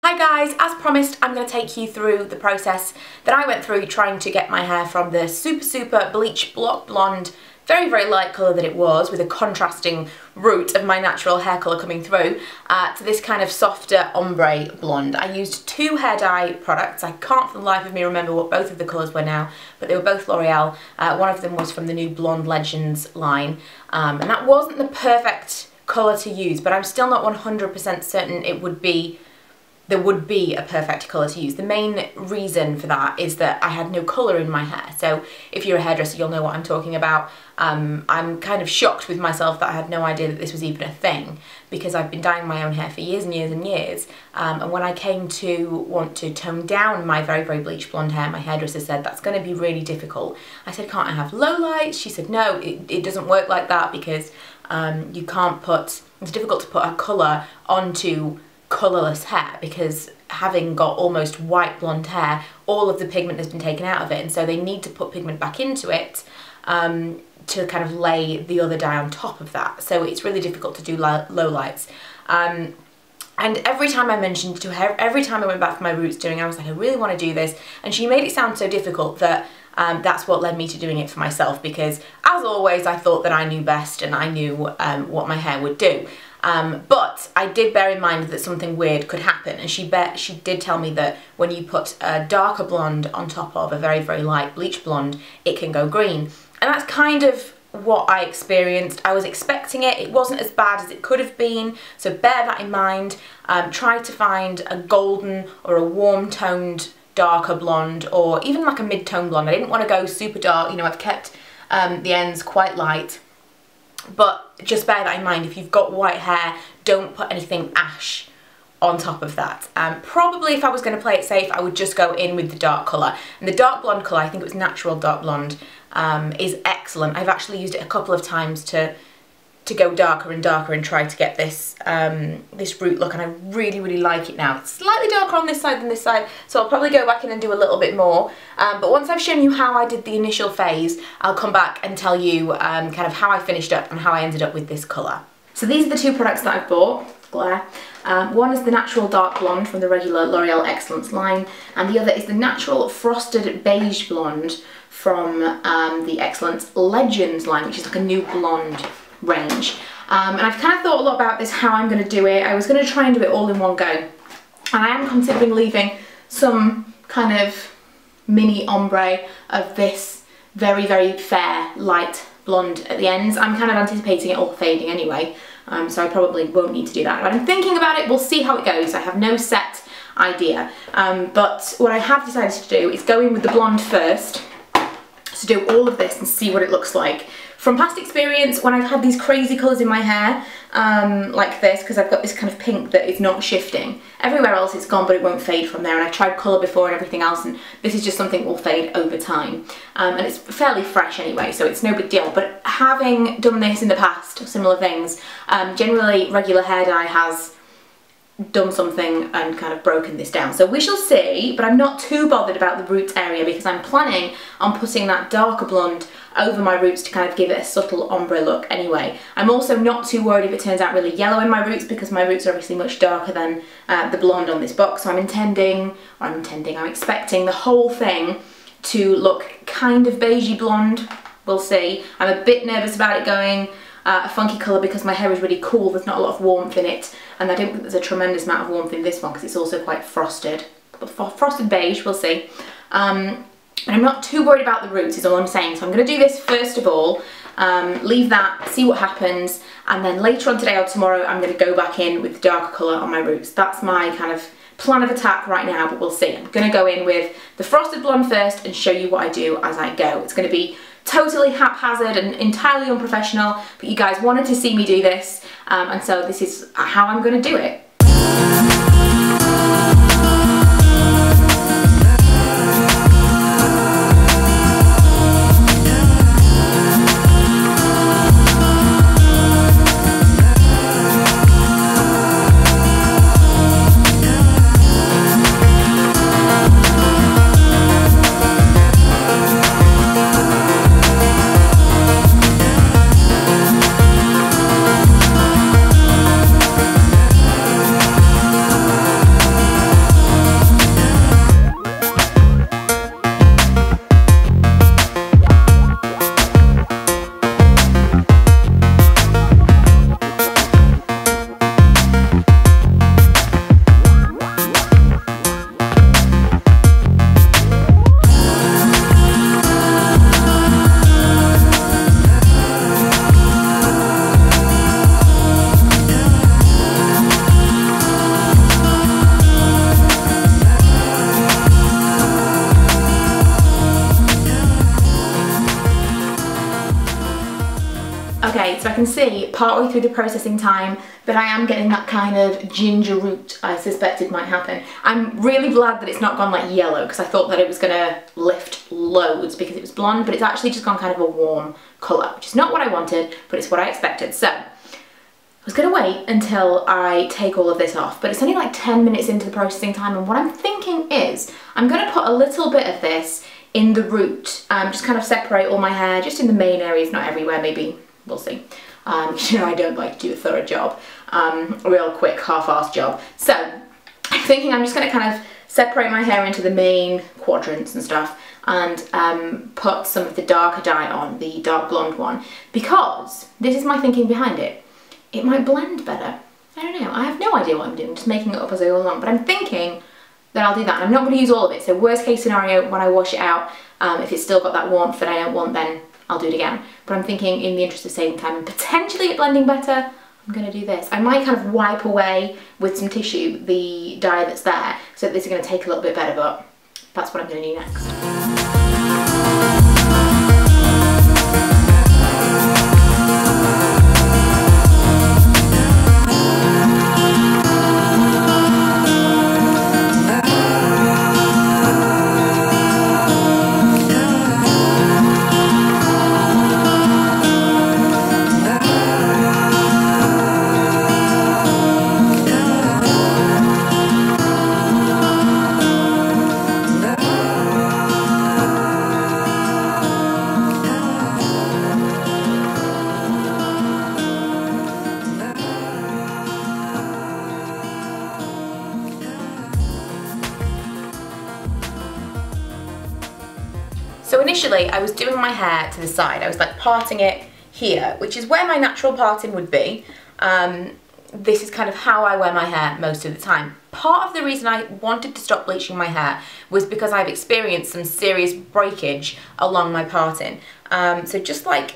Hi guys, as promised I'm going to take you through the process that I went through trying to get my hair from the super bleach block blonde, very light colour that it was with a contrasting root of my natural hair colour coming through to this kind of softer ombre blonde. I used two hair dye products. I can't for the life of me remember what both of the colours were now, but they were both L'Oreal. One of them was from the new Blonde Legends line, and that wasn't the perfect colour to use, but I'm still not 100% certain there would be a perfect colour to use. The main reason for that is that I had no colour in my hair. So if you're a hairdresser, you'll know what I'm talking about. I'm kind of shocked with myself that I had no idea that this was even a thing, because I've been dyeing my own hair for years and years and years. And when I came to want to tone down my very bleach blonde hair, my hairdresser said, that's going to be really difficult. I said, can't I have Lowlights? She said, no, it doesn't work like that, because you can't put, it's difficult to put a colour onto colourless hair, because having got almost white blonde hair, all of the pigment has been taken out of it, and so they need to put pigment back into it to kind of lay the other dye on top of that. So it's really difficult to do Lowlights. And every time I mentioned to her, every time I went back for my roots doing, I was like, I really want to do this, and she made it sound so difficult that that's what led me to doing it for myself, because as always I thought that I knew best and I knew what my hair would do. But I did bear in mind that something weird could happen, and she did tell me that when you put a darker blonde on top of a very light bleach blonde, it can go green. And that's kind of what I experienced. I was expecting it. It wasn't as bad as it could have been, so bear that in mind. Try to find a golden or a warm toned darker blonde, or even like a mid-tone blonde. I didn't want to go super dark, you know, I've kept the ends quite light. But just bear that in mind, if you've got white hair, don't put anything ash on top of that. Probably if I was going to play it safe, I would just go in with the dark colour. And the dark blonde colour, I think it was Natural Dark Blonde, is excellent. I've actually used it a couple of times to go darker and darker and try to get this this root look, and I really like it now. It's slightly darker on this side than this side, so I'll probably go back in and do a little bit more. But once I've shown you how I did the initial phase, I'll come back and tell you kind of how I finished up and how I ended up with this colour. So these are the two products that I've bought. Glare. One is the Natural Dark Blonde from the regular L'Oreal Excellence line, and the other is the Natural Frosted Beige Blonde from the Excellence Legends line, which is like a new blonde range. And I've kind of thought a lot about this, how I'm going to do it. I was going to try and do it all in one go, and I am considering leaving some kind of mini ombre of this very fair light blonde at the ends. I'm kind of anticipating it all fading anyway, so I probably won't need to do that, but I'm thinking about it. We'll see how it goes. I have no set idea, but what I have decided to do is go in with the blonde first, to do all of this and see what it looks like. From past experience, when I've had these crazy colours in my hair, like this, because I've got this kind of pink that is not shifting. Everywhere else it's gone, but it won't fade from there, and I've tried colour before and everything else, and this is just something that will fade over time. And it's fairly fresh anyway, so it's no big deal. But having done this in the past, similar things, generally regular hair dye has done something and kind of broken this down. So we shall see, but I'm not too bothered about the roots area, because I'm planning on putting that darker blonde over my roots to kind of give it a subtle ombre look anyway. I'm also not too worried if it turns out really yellow in my roots, because my roots are obviously much darker than the blonde on this box. So I'm expecting the whole thing to look kind of beigey blonde. We'll see. I'm a bit nervous about it going a funky colour, because my hair is really cool. There's not a lot of warmth in it, and I don't think there's a tremendous amount of warmth in this one, because it's also quite frosted. But frosted beige, we'll see. But I'm not too worried about the roots, is all I'm saying. So I'm going to do this first of all, leave that, see what happens, and then later on today or tomorrow I'm going to go back in with the darker colour on my roots. That's my kind of plan of attack right now, but we'll see. I'm going to go in with the frosted blonde first and show you what I do as I go. It's going to be totally haphazard and entirely unprofessional, but you guys wanted to see me do this, and so this is how I'm going to do it. can see partway through the processing time that I am getting that kind of ginger root I suspected might happen. I'm really glad that it's not gone like yellow, because I thought that it was going to lift loads because it was blonde, but it's actually just gone kind of a warm colour, which is not what I wanted, but it's what I expected. So I was going to wait until I take all of this off, but it's only like 10 minutes into the processing time, and what I'm thinking is I'm going to put a little bit of this in the root, just kind of separate all my hair, just in the main areas, not everywhere, maybe, we'll see. You know, I don't like to do a thorough job, a real quick half-assed job. So I'm thinking I'm just going to kind of separate my hair into the main quadrants and stuff, and put some of the darker dye on, the dark blonde one, because this is my thinking behind it. It might blend better. I don't know, I have no idea what I'm doing, just making it up as I go along, but I'm thinking that I'll do that. And I'm not going to use all of it, so worst case scenario, when I wash it out, if it's still got that warmth that I don't want, then I'll do it again. But I'm thinking, in the interest of saving time and potentially it blending better, I'm going to do this. I might kind of wipe away with some tissue the dye that's there, so that this is going to take a little bit better, but that's what I'm going to do next. So initially I was doing my hair to the side, I was like parting it here, which is where my natural parting would be. This is kind of how I wear my hair most of the time. Part of the reason I wanted to stop bleaching my hair was because I've experienced some serious breakage along my parting. So just like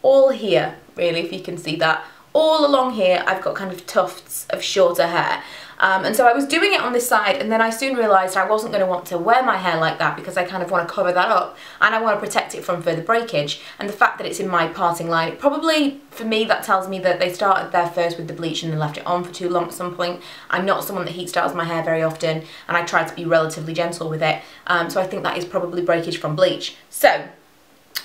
all here, really, if you can see that, all along here I've got kind of tufts of shorter hair. And so I was doing it on this side, and then I soon realised I wasn't going to want to wear my hair like that because I kind of want to cover that up and I want to protect it from further breakage. And the fact that it's in my parting line, it probably, for me, that tells me that they started there first with the bleach and then left it on for too long at some point. I'm not someone that heat styles my hair very often, and I try to be relatively gentle with it. So I think that is probably breakage from bleach. So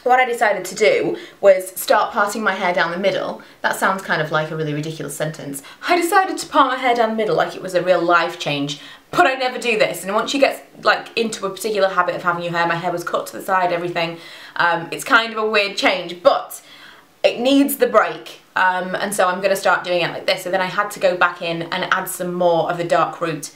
what I decided to do was start parting my hair down the middle. That sounds kind of like a really ridiculous sentence. I decided to part my hair down the middle like it was a real life change, but I never do this. And once you get like into a particular habit of having your hair, my hair was cut to the side, everything, it's kind of a weird change, but it needs the break. And so I'm going to start doing it like this. So then I had to go back in and add some more of the dark root,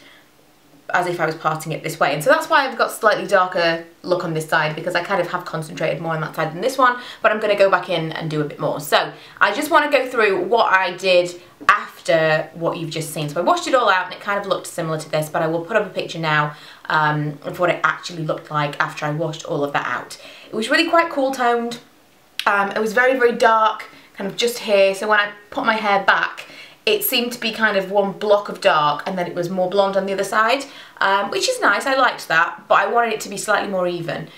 as if I was parting it this way. And so that's why I've got slightly darker look on this side, because I kind of have concentrated more on that side than this one, but I'm going to go back in and do a bit more. So I just want to go through what I did after what you've just seen. So I washed it all out and it kind of looked similar to this, but I will put up a picture now of what it actually looked like after I washed all of that out. It was really quite cool toned. It was very, very dark, kind of just here. So when I put my hair back, it seemed to be kind of one block of dark, and then it was more blonde on the other side, which is nice. I liked that, but I wanted it to be slightly more even.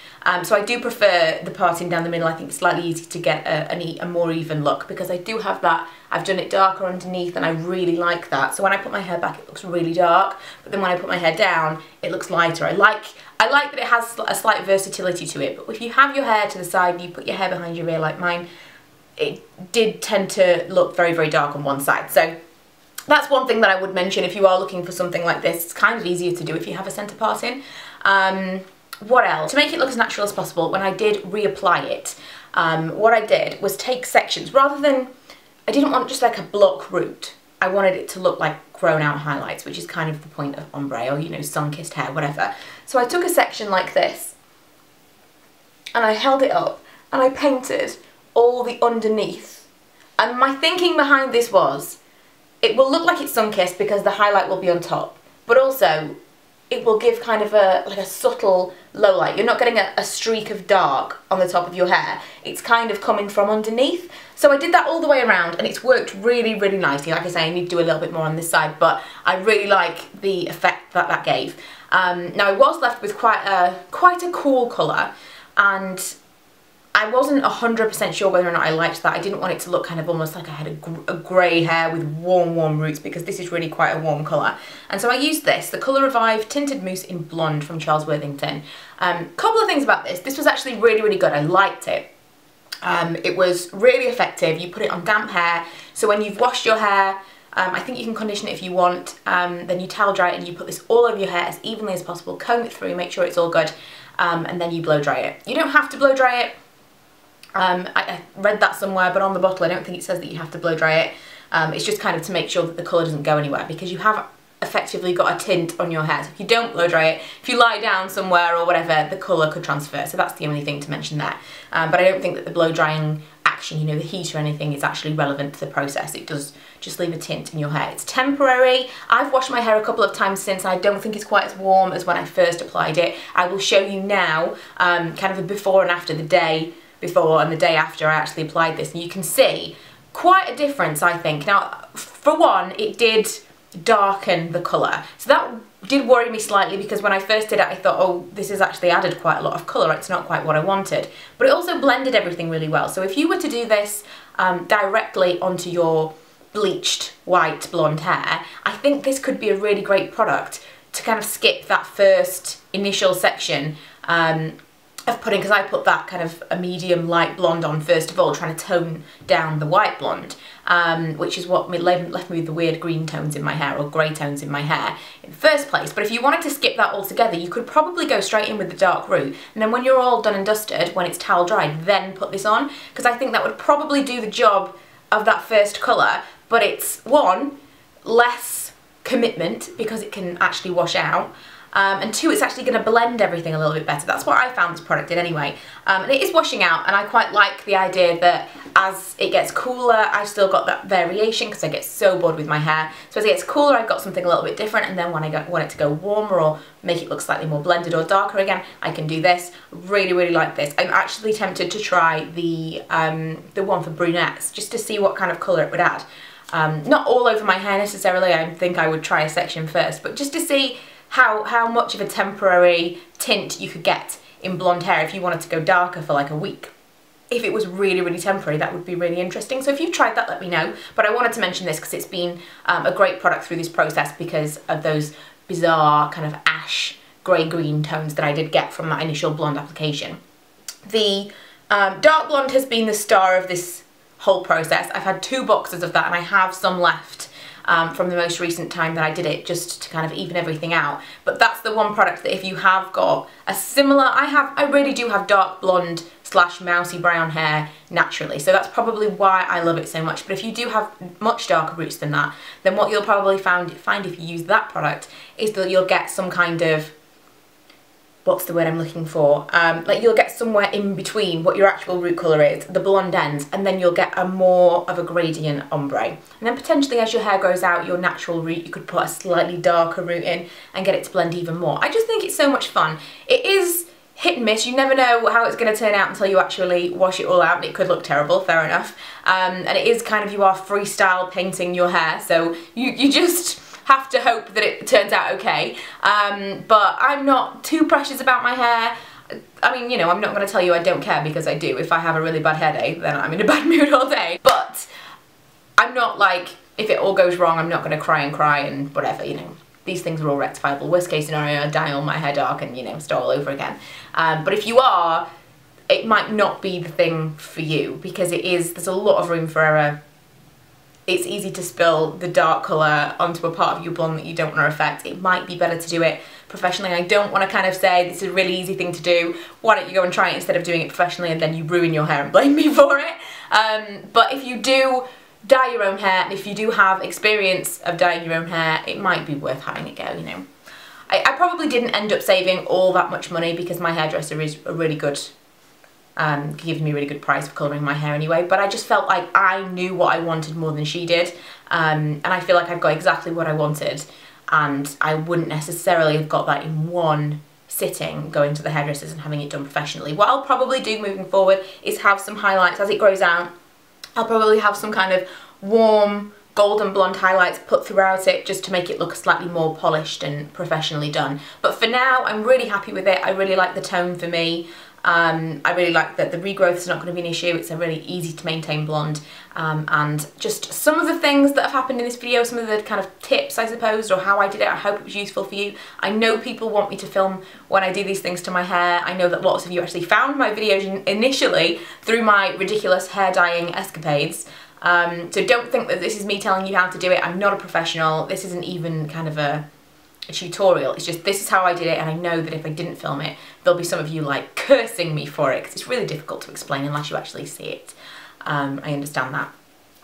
So I do prefer the parting down the middle. I think it's slightly easier to get a more even look, because I do have that. I've done it darker underneath, and I really like that. So when I put my hair back, it looks really dark, but then when I put my hair down, it looks lighter. I like that it has a slight versatility to it, but if you have your hair to the side and you put your hair behind your ear like mine, it did tend to look very, very dark on one side. So that's one thing that I would mention if you are looking for something like this. It's kind of easier to do if you have a centre parting. What else? To make it look as natural as possible, when I did reapply it, what I did was take sections. Rather than, I didn't want just like a block root. I wanted it to look like grown out highlights, which is kind of the point of ombre, or, you know, sun-kissed hair, whatever. So I took a section like this and I held it up and I painted all the underneath. And my thinking behind this was, it will look like it's sun-kissed because the highlight will be on top, but also it will give kind of like a subtle low light. You're not getting a streak of dark on the top of your hair. It's kind of coming from underneath. So I did that all the way around, and it's worked really, really nicely. Like I say, I need to do a little bit more on this side, but I really like the effect that that gave. Now I was left with quite a cool colour, and I wasn't 100% sure whether or not I liked that. I didn't want it to look kind of almost like I had a grey hair with warm roots, because this is really quite a warm colour. And so I used this, the Colour Revive Tinted Mousse in Blonde from Charles Worthington. Couple of things about this. This was actually really good. I liked it. It was really effective. You put it on damp hair, so when you've washed your hair, I think you can condition it if you want, then you towel dry it and you put this all over your hair as evenly as possible, comb it through, make sure it's all good, and then you blow dry it. You don't have to blow dry it. I read that somewhere, but on the bottle I don't think it says that you have to blow dry it. It's just kind of to make sure that the colour doesn't go anywhere, because you have effectively got a tint on your hair. So if you don't blow dry it, if you lie down somewhere or whatever, the colour could transfer. So that's the only thing to mention there. But I don't think that the blow drying action, you know, the heat or anything, is actually relevant to the process. It does just leave a tint in your hair. It's temporary. I've washed my hair a couple of times since. I don't think it's quite as warm as when I first applied it. I will show you now kind of a before and after, the day before and the day after I actually applied this, and you can see quite a difference, I think. Now, for one, it did darken the colour, so that did worry me slightly, because when I first did it I thought, oh, this has actually added quite a lot of colour, it's not quite what I wanted. But it also blended everything really well. So if you were to do this directly onto your bleached white blonde hair, I think this could be a really great product to kind of skip that first initial section of putting, because I put that kind of a medium light blonde on first of all, trying to tone down the white blonde, which is what left me with the weird green tones in my hair, or grey tones in my hair in the first place. But if you wanted to skip that altogether, you could probably go straight in with the dark root, and then when you're all done and dusted, when it's towel dried, then put this on, because I think that would probably do the job of that first colour. But it's, one, less commitment because it can actually wash out, and two, it's actually going to blend everything a little bit better. That's what I found this product did anyway. And it is washing out, and I quite like the idea that as it gets cooler, I've still got that variation, because I get so bored with my hair. So as it gets cooler, I've got something a little bit different, and then when I want it to go warmer or make it look slightly more blended or darker again, I can do this. Really like this. I'm actually tempted to try the one for brunettes, just to see what kind of colour it would add. Not all over my hair necessarily. I think I would try a section first, but just to see how much of a temporary tint you could get in blonde hair if you wanted to go darker for like a week. If it was really temporary, that would be really interesting. So if you've tried that, let me know. But I wanted to mention this because it's been a great product through this process, because of those bizarre kind of ash grey-green tones that I did get from that initial blonde application. The dark blonde has been the star of this whole process. I've had 2 boxes of that, and I have some left from the most recent time that I did it, just to kind of even everything out. But that's the one product that if you have got a similar, I really do have dark blonde / mousy brown hair naturally, so that's probably why I love it so much. But if you do have much darker roots than that, then what you'll probably find if you use that product is that you'll get some kind of, what's the word I'm looking for? Like you'll get somewhere in between what your actual root colour is, the blonde ends, and then you'll get a more of a gradient ombre. And then potentially as your hair grows out, your natural root, you could put a slightly darker root in and get it to blend even more. I just think it's so much fun. It is hit and miss. You never know how it's going to turn out until you actually wash it all out, and it could look terrible, fair enough. And it is kind of, you are freestyle painting your hair, so you just have to hope that it turns out okay. But I'm not too precious about my hair. I mean, you know, I'm not going to tell you I don't care, because I do. If I have a really bad headache, then I'm in a bad mood all day. But I'm not like, if it all goes wrong, I'm not going to cry and whatever, you know. These things are all rectifiable. Worst case scenario, I dye all my hair dark and, you know, start all over again. But if you are, it might not be the thing for you, because there's a lot of room for error. It's easy to spill the dark colour onto a part of your blonde that you don't want to affect. It might be better to do it professionally. I don't want to kind of say this is a really easy thing to do, why don't you go and try it instead of doing it professionally, and then you ruin your hair and blame me for it. But if you do dye your own hair, and if you do have experience of dyeing your own hair, it might be worth having a go, you know. I probably didn't end up saving all that much money, because my hairdresser is a really good, gives me a really good price for colouring my hair anyway, but I just felt like I knew what I wanted more than she did, and I feel like I've got exactly what I wanted, and I wouldn't necessarily have got that in one sitting, going to the hairdressers and having it done professionally. What I'll probably do moving forward is have some highlights as it grows out. I'll probably have some kind of warm golden blonde highlights put throughout it, just to make it look slightly more polished and professionally done. But for now, I'm really happy with it. I really like the tone for me. I really like that the regrowth is not going to be an issue. It's a really easy to maintain blonde, and just some of the things that have happened in this video, some of the kind of tips I suppose, or how I did it, I hope it was useful for you. I know people want me to film when I do these things to my hair. I know that lots of you actually found my videos initially through my ridiculous hair dyeing escapades. So don't think that this is me telling you how to do it. I'm not a professional. This isn't even kind of a tutorial. It's just, this is how I did it, and I know that if I didn't film it, there'll be some of you like cursing me for it, because it's really difficult to explain unless you actually see it. I understand that.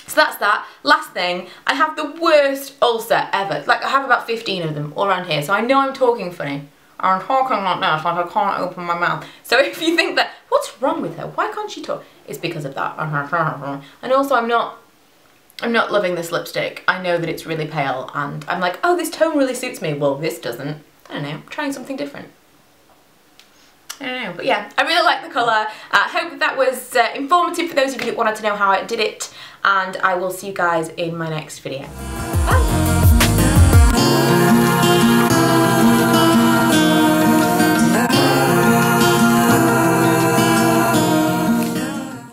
So that's that. Last thing, I have the worst ulcer ever. Like, I have about 15 of them all around here, so I know I'm talking funny. I'm talking like this, like I can't open my mouth. So if you think that, what's wrong with her? Why can't she talk? It's because of that. And also I'm not loving this lipstick. I know that it's really pale, and I'm like, oh, this tone really suits me. Well, this doesn't. I don't know, I'm trying something different. I don't know, but yeah, I really like the colour. I hope that was informative for those of you that wanted to know how I did it, and I will see you guys in my next video.